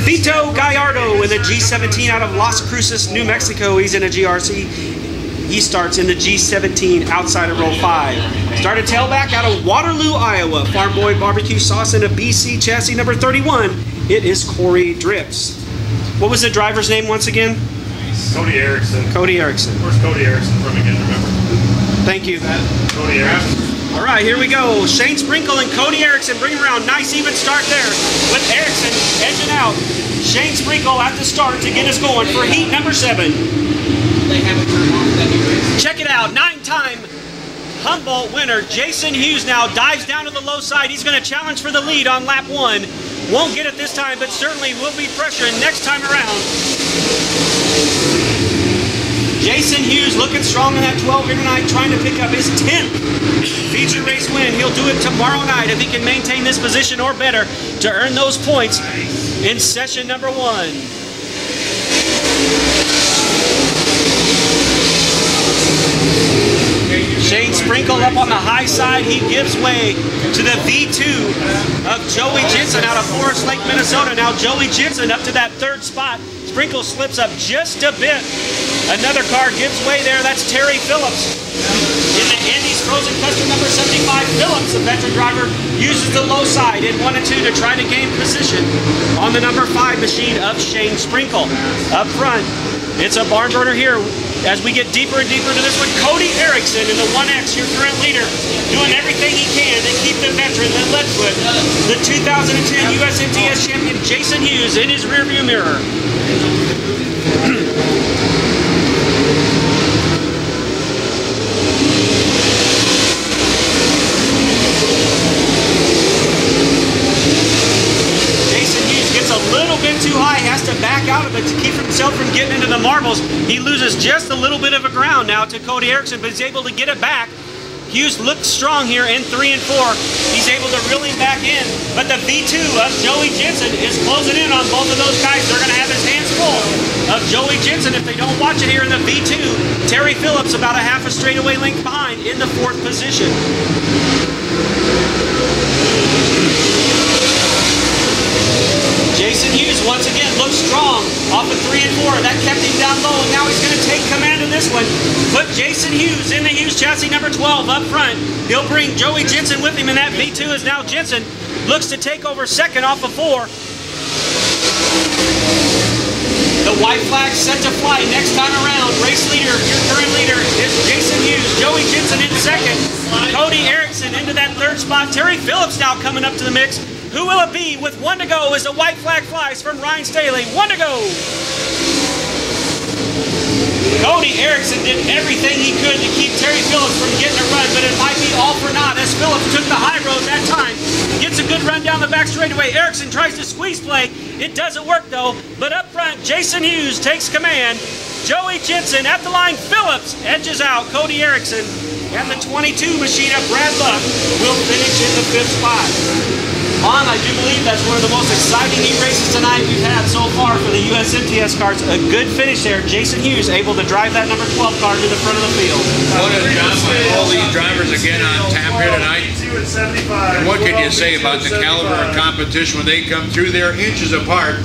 Vito Gallardo in the G17 out of Las Cruces, New Mexico. He's in a GRC. He starts in the G17 outside of row 5. Started tailback out of Waterloo, Iowa. Farm Boy Barbecue Sauce in a BC chassis number 31. It is Corey Drips. What was the driver's name once again? Cody Erickson. Cody Erickson. Where's Cody Erickson from again, remember? Thank you. Cody Erickson. All right, here we go. Shane Sprinkle and Cody Erickson bring him around. Nice even start there with Erickson edging out. Shane Sprinkle at the start to get us going for heat number 7. Check it out. 9-time Humboldt winner Jason Hughes now dives down to the low side. He's going to challenge for the lead on lap 1. Won't get it this time, but certainly will be pressuring next time around. Jason Hughes looking strong in that 12 here tonight, trying to pick up his 10th feature race win. He'll do it tomorrow night if he can maintain this position or better to earn those points in session number 1. Shane Sprinkle up on the high side. He gives way to the V2 of Joey Jensen out of Forest Lake, Minnesota. Now Joey Jensen up to that 3rd spot. Sprinkle slips up just a bit. Another car gives way there. That's Terry Phillips. In the Andes Frozen Custom number 75, Phillips, the veteran driver, uses the low side in 1 and 2 to try to gain position on the number 5 machine of Shane Sprinkle. Up front, it's a barn burner here. As we get deeper and deeper into this one, Cody Erickson in the 1X, your current leader, doing everything he can to keep the veteran, the Leadfoot, the 2010 USMTS champion Jason Hughes in his rearview mirror. Jason Hughes gets a little bit too high, has to back out of it to keep himself from getting into the marbles. He loses just a little bit of a ground now to Cody Erickson, but he's able to get it back. Hughes looks strong here in 3 and 4. He's able to reel him back in, but the V2 of Joey Jensen is closing in on both of those guys. They're going to have his hands full of Joey Jensen if they don't watch it here in the V2. Terry Phillips about a half a straightaway length behind in the 4th position. Jason Hughes once again looks strong off of 3 and 4. That kept him down low, and now he's going to take command of this one. Put Jason Hughes in the Hughes chassis number 12 up front. He'll bring Joey Jensen with him, and that V2 is now Jensen. Looks to take over 2nd off of 4. The white flag set to fly next time around. Race leader, your current leader, is Jason Hughes. Joey Jensen in 2nd. Cody Erickson into that 3rd spot. Terry Phillips now coming up to the mix. Who will it be with 1 to go as the white flag flies from Ryan Staley? 1 to go. Cody Erickson did everything he could to keep Terry Phillips from getting a run, but it might be all for naught as Phillips took the high road that time. Gets a good run down the back straightaway. Erickson tries to squeeze play. It doesn't work though, but up front, Jason Hughes takes command. Joey Jensen at the line. Phillips edges out Cody Erickson, and the 22 machine of Brad Buck will finish in the 5th spot. I do believe that's one of the most exciting heat races tonight we've had so far for the USMTS cars. A good finish there. Jason Hughes able to drive that number 12 car to the front of the field. What a job by all these drivers again on tap here tonight. at 75. And what can you say about the caliber of competition when they come through there inches apart?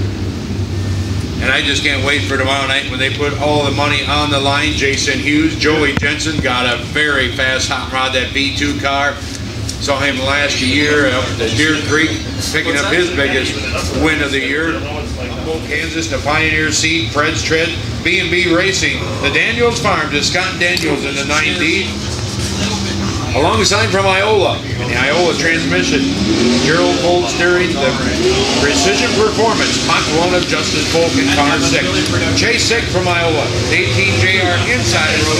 And I just can't wait for tomorrow night when they put all the money on the line. Jason Hughes, Joey Jensen got a very fast hot rod, that B2 car. Saw him last year up at Deer Creek, picking up his biggest win of the year. Humboldt, Kansas, the Pioneer Seed, Fred's Tread, B&B Racing, the Daniels Farm to Scott Daniels in the 9D. Alongside from Iola, in the Iola transmission, Gerald Gold steering, the Precision Performance, Mach 1 of Justin Folk in car 6. Chase Sick from Iola, 18JR inside of row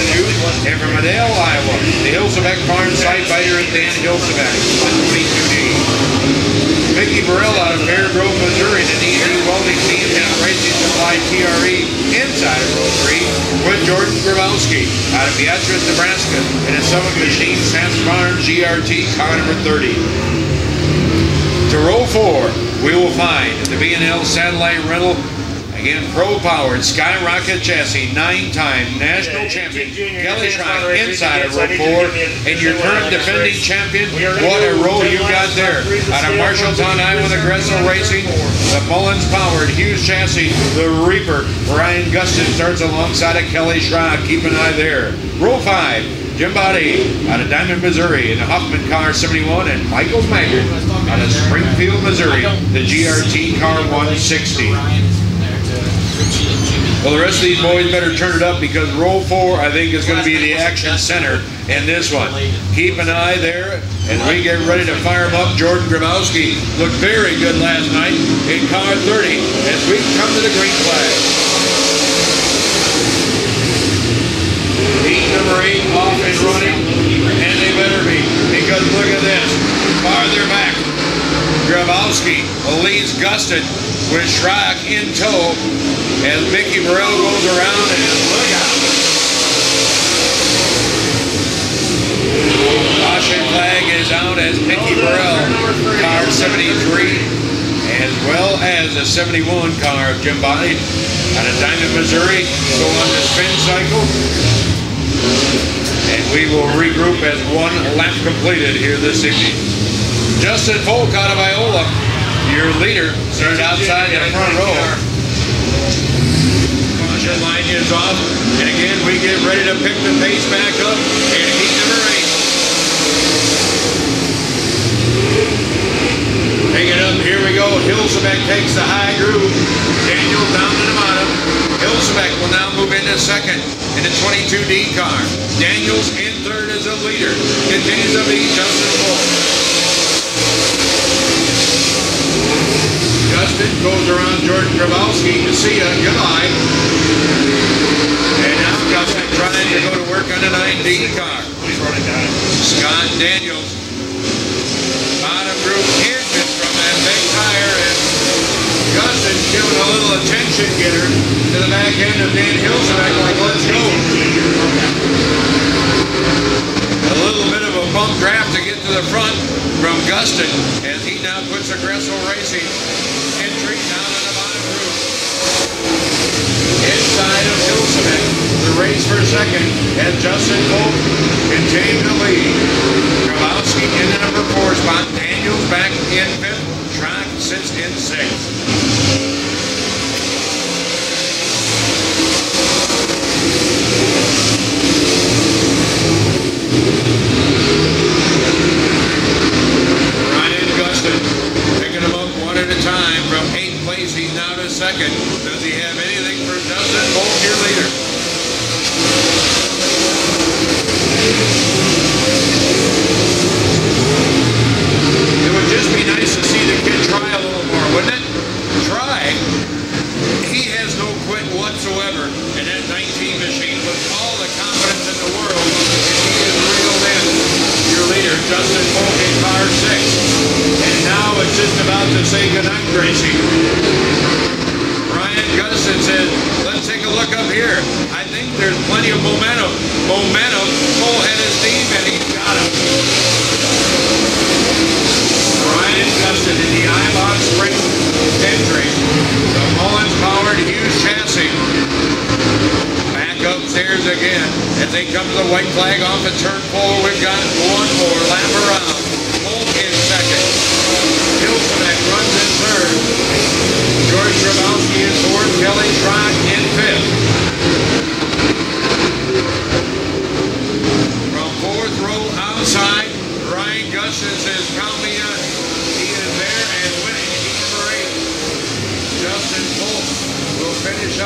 2, and from Adele, Iowa, the Hilsebeck Farm Sidefighter and Dan Hilsebeck, the 22D. Mickey Burrell out of Bear Grove, Missouri, the D&D Welding Team and Racing Supply TRE inside of row 3, with Jordan Grabowski out of Beatrice, Nebraska, and a Summit Machine Sam's Farm GRT car number 30. To row 4, we will find the B&L Satellite Rental, again pro-powered Skyrocket chassis, 9-time national champion Kelly Schrock inside of row 4, and your current defending champion. What a row you got there. Out of Marshalltown, Iowa, the Gressel Racing, the Mullins powered huge chassis, the Reaper. Ryan Gustin starts alongside of Kelly Schrock. Keep an eye there. Row 5, Jim Body out of Diamond, Missouri, in the Huffman car 71, and Michael Maggard out of Springfield, Missouri, the GRT car 160. Well, the rest of these boys better turn it up, because row 4, I think, is going to be the action center in this one. Keep an eye there as we get ready to fire them up. Jordan Grabowski looked very good last night in car 30 as we come to the green flag. Heat number 8 off and running, and they better be, because look at this. Farther back, Grabowski leads Gustin with Schrock in tow as Mickey Burrell goes around, and look out. Caution flag is out as Mickey Burrell, car 73, as well as the 71 car of Jim Body out of Diamond, Missouri, go on the spin cycle. And we will regroup as one lap completed here this evening. Justin Folk out of Iola, your leader, started outside in the front row. Caution line is off, and again we get ready to pick the pace back up in heat number 8. Pick it up, here we go. Hilsebeck takes the high groove. Daniel down to the bottom. Hilsebeck will now move into second in the 22D car. Daniels in third as a leader. Continues to be Justin Folk. Justin goes around Jordan Grabowski to see ya. Goodbye. And now Justin trying to go to work on the 9D car. Scott Daniels. Bottom group inches from that big tire, and Justin giving a little attention getter to the back end of Dan Hilsebeck, like, let's go. A little bit of a bump draft to get to the front from Gustin as he now puts a Gressel Racing entry down on the bottom group. Inside of Hilsebeck, the race for second as Justin Folk continues to lead. Grabowski in the number 4 spot. Daniels back in 5th. Schrock sits in 6th. Ryan Gustin picking them up one at a time from 8th place. He's now to second. Does he have anything for Justin Folk, your leader? It would just be nice to see the kid try a little more, wouldn't it? Try. He has no quit whatsoever in that 19 machine with all the confidence in the world, and he is reeled in. Your leader, Justin Folk, in car 6. And now it's just about to say goodnight, Gracie. Ryan Gustin said, let's take a look up here. I think there's plenty of momentum. Full head of steam, and he got him. Ryan Gustin in the iBox Spring entry. The Mullins powered huge chassis. Back upstairs again. As they come to the white flag off at turn 4, we've got one more lap around.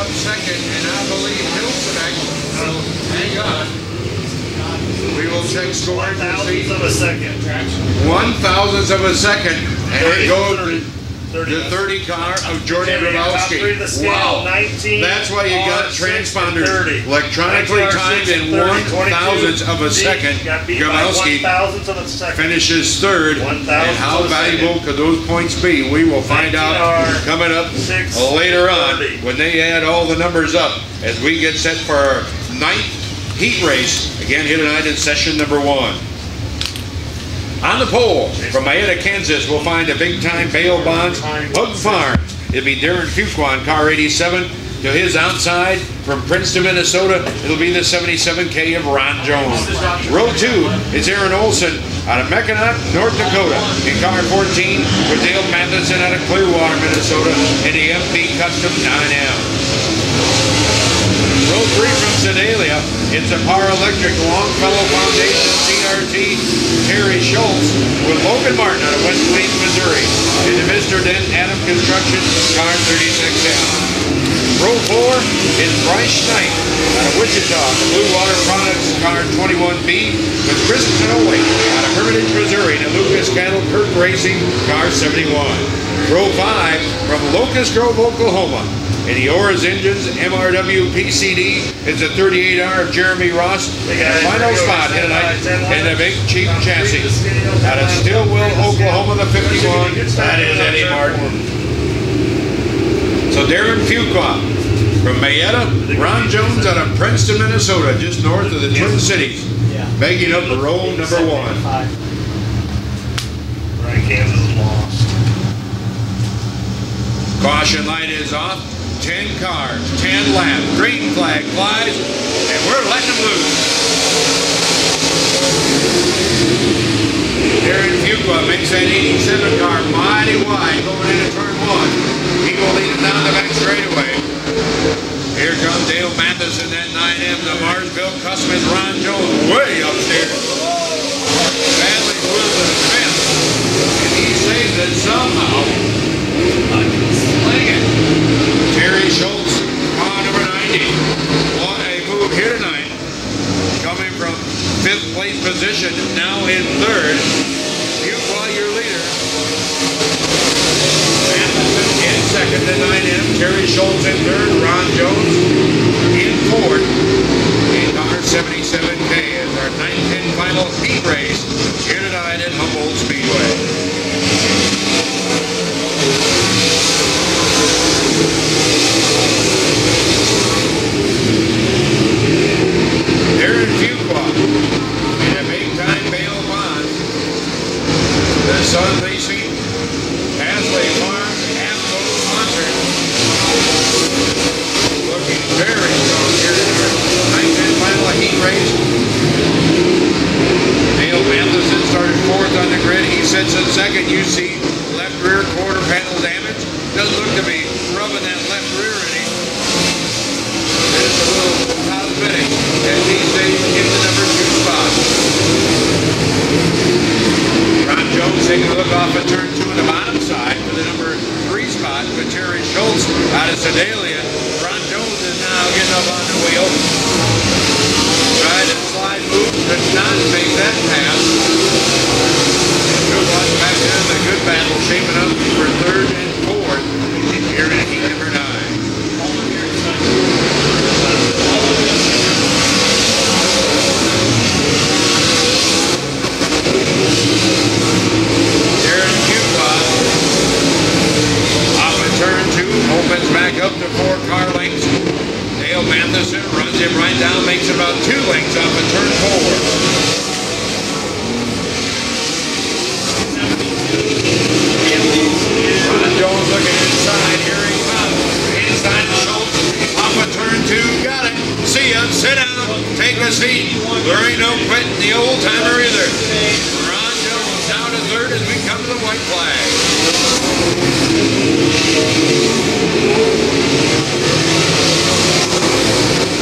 up second, and I believe Hilseneck will hang on. We will check scoring to see. 1,000th of a second. 1,000th of a second, and it goes the 30 car of Jordan Grabowski. Wow, that's why you got transponders electronically timed in 1,000th of a second. Grabowski finishes third, and how valuable could those points be? We will find out coming up later on when they add all the numbers up as we get set for our ninth heat race, again here tonight in session number 1. On the pole from Mayetta, Kansas, we'll find a big-time bail bonds Hug Farms. It'll be Darren Fuqua, car 87. To his outside from Princeton, Minnesota, it'll be the 77K of Ron Jones. Row 2 is Aaron Olson out of Mackinac, North Dakota, in car 14 with Dale Matheson out of Clearwater, Minnesota, in the MP Custom 9M. Row 3 from Sedalia, it's a Power Electric Longfellow Foundation CRT Terry Schultz with Logan Martin out of West Plains, Missouri, and the Mr. Dent Adam Construction car 36M. Row 4 is Bryce Knight out of Wichita, the Blue Water Products car 21B with Chris Canole out of Hermitage, Missouri, and Lucas Cattle Kirk Racing car 71. Row 5 from Locust Grove, Oklahoma. In the Oars Engines MRW PCD is a 38R of Jeremy Ross. The final spot here tonight in the big cheap chassis. Out of Stillwell, Oklahoma, the 51, that is Eddie Martin. So Darren Fuqua from Mayetta, Ron Jones out of Princeton, Minnesota, just north of the Twin Cities, making up row number 1. Right, Kansas is lost. Caution light is off. 10 cars, 10 laps, green flag flies, and we're letting them loose. Darren Fuqua makes that 87 car mighty wide going into turn 1. He will lead it down the back straightaway. Here comes Dale Matheson, that 9M, the Marsville Custom, is Ron Jones way upstairs. Badly pulled to the fence, and he saves it somehow. Sling it. Terry Schultz, car number 90. What a move here tonight. Coming from 5th place position, now in 3rd. Fuqua, your leader. Matheson in 2nd to 9M. Terry Schultz in 3rd. Ron Jones in 4th. In car 77K is our 9th and final heat race here tonight at Humboldt Speedway. Darren Fuqua in a big-time bail bond. The Sun Racing, Hasley Farms, and those sponsors. Looking very strong here in our 9th and final heat race. Dale Matheson started 4th on the grid. He sits in 2nd. You see left rear quarter panel damage. Doesn't look to be rubbing that left rear any. There's a little cosmetic as these days in the number 2 spot. Ron Jones taking a look off at turn 2 on the bottom side for the number 3 spot with Terry Schultz out of Sedalia. Ron Jones is now getting up on the wheel. Tried to slide move, could not make that pass. And good luck back there. A good battle shaping up for 3rd and 4th here in heat number 9. Darren Fuqua off of turn 2, opens back up to 4 car lengths. Dale Matheson runs him right down, makes about 2 lengths off of turn 4. Ron Jones looking inside, here he comes. Inside the Schultz, off of turn 2, got it. See ya, sit down, take a seat. There ain't no quitting the old timer either. Ron Jones down to 3rd as we come to the white flag.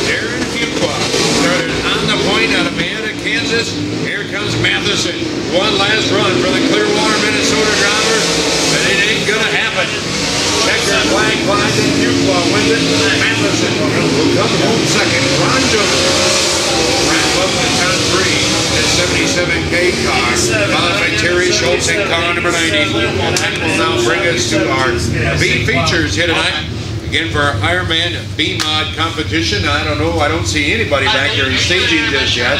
Darren Fuqua started on the point out of Mayetta, Kansas. Here comes Matheson. One last run for the Clearwater, Minnesota driver, but it ain't gonna happen. Checker flag flies and Fuqua wins it Matheson will come home second. Ron Jones wrap up the top 3 at 77K car, followed by Terry Schultz in car number 90. That will now bring us to our B features here tonight. Again, for our Ironman B-Mod competition. I don't know, I don't see anybody back there in staging just yet.